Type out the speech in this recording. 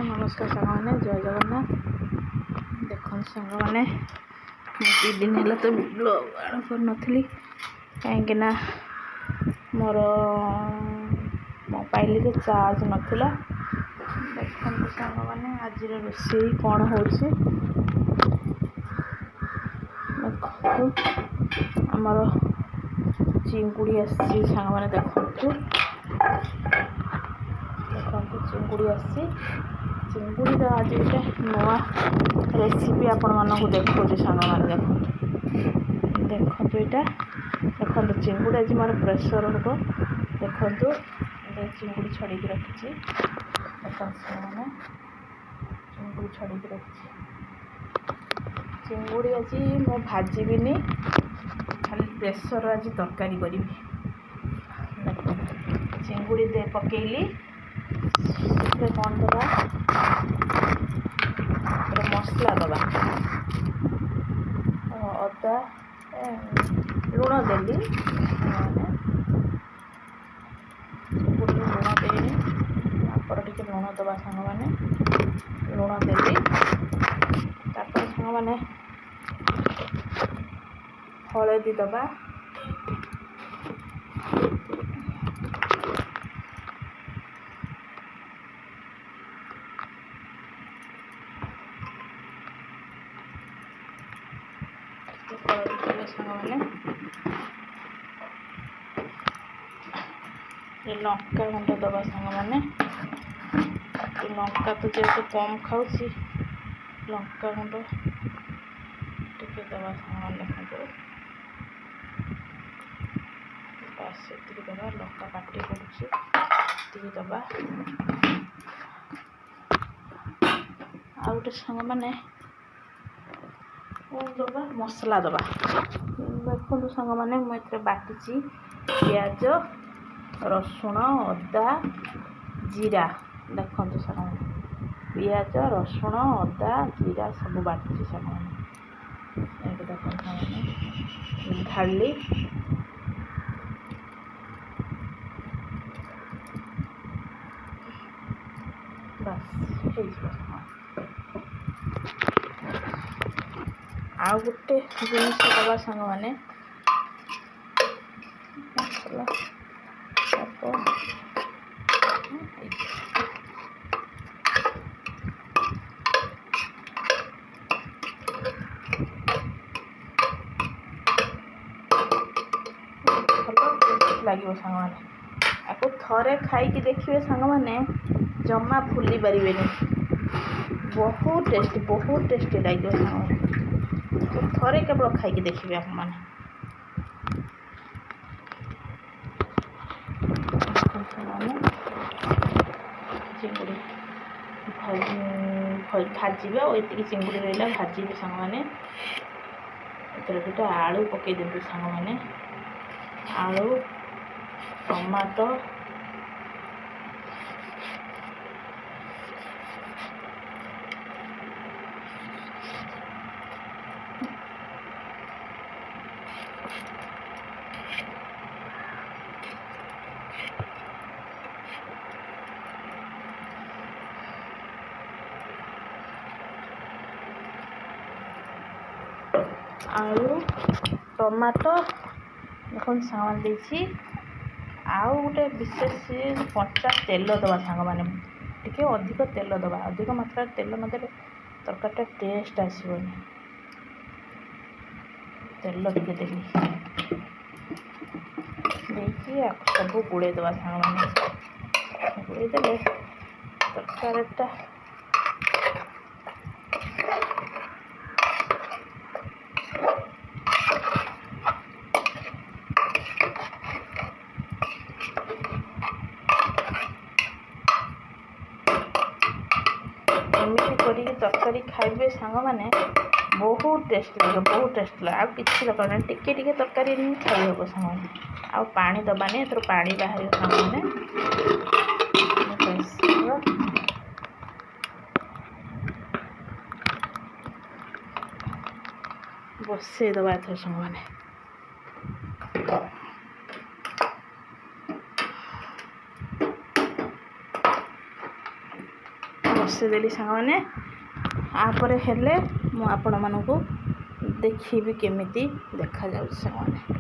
नमस्कार साने जय जगन्नाथ। देखो साने दी दिन है तो ब्लॉग आड़ कर नी कहीं मोर मोबाइल रे चार्ज नाला। देखो सांग मैंने आज रोषे कौन हो आमर चिंगुड़ी आसी सांग मैंने देखु चिंगुड़ी आसी चिंगुड़ी आज गोटे नुआ रेसिपी आपण मानक देखो सांग मैंने देखो यहाँ देखो चिंगुड़ी आज मोर प्रेसर हम देखो चिंगुड़ी छड़ी रखी देखो मैंने चिंगुड़ी छड़ी रखी चिंगुड़ी आज मु भाजबिनी खाली प्रेसर आज तरकारी करी देखो चिंगुड़ी दे पकेली कौन दबा मसला दबा अदा लुण देली लुण देनी टे लुण दबा सांग मैंने लुण देली सांग मैंने हलदी दबा लंका गुंड दबा सांग मैंने लंका तो जेहेतु कम खाऊ लंका गुंड टे दबा सांग मैंने बस ये दबा लंका काटी पड़ी दबा आ गए सांग मैंने दबा मसला दबा देखो सांग मैंने मुझे बाटी पियाज रसुण अदा जीरा देखो सांग पियाज रसुण अदा जीरा सब बाटी सांग मैंने देखो सांग मैंने ढाली बस आ गोटे जिन दबा सांग मैंने मसला लगे सांग मैंने आपको थरे खाई देखिए सांग मैंने जमा फुली पारे बहुत टेस्टी लगे सांग तो थरे केवल खाई देखिए आप मैंने चिंगुड़ी भाजी और ये चिंगुड़ी रहा भाजी सांग मैंने दुटा आलू पकई दिंतु सांग मैंने आलू टमाटो आलू टमाटो देखो सांग देखी आउ गोटे विशेष कंचा तेल दबा सांग मैंने टे अधिक तेल दबा अधिक मात्रा तेल नदे तरकारीटा टेस्ट आसबनी तेल टे देली देखिए सब गुड़े दबा सांग मैंने गुड़े देले तरकारीटा एमती तरकारी खाइबे सांग मैंने बहुत टेस्ट लगे आ किसी दरकार नहीं टिके तरकारी खाई हम सांग आ पानी दबानी एथर पानी बाहर सांग मैंने बसई दबा एथर सांग मैंने ବସେଇଦେଲି ସାଙ୍ଗମାନେ। ଆପରେ ହେଲେ ମୁଁ ଆପଣମାନଙ୍କୁ ଦେଖିବି କେମିତି ଦେଖାଯାଉଛି ସାଙ୍ଗମାନେ।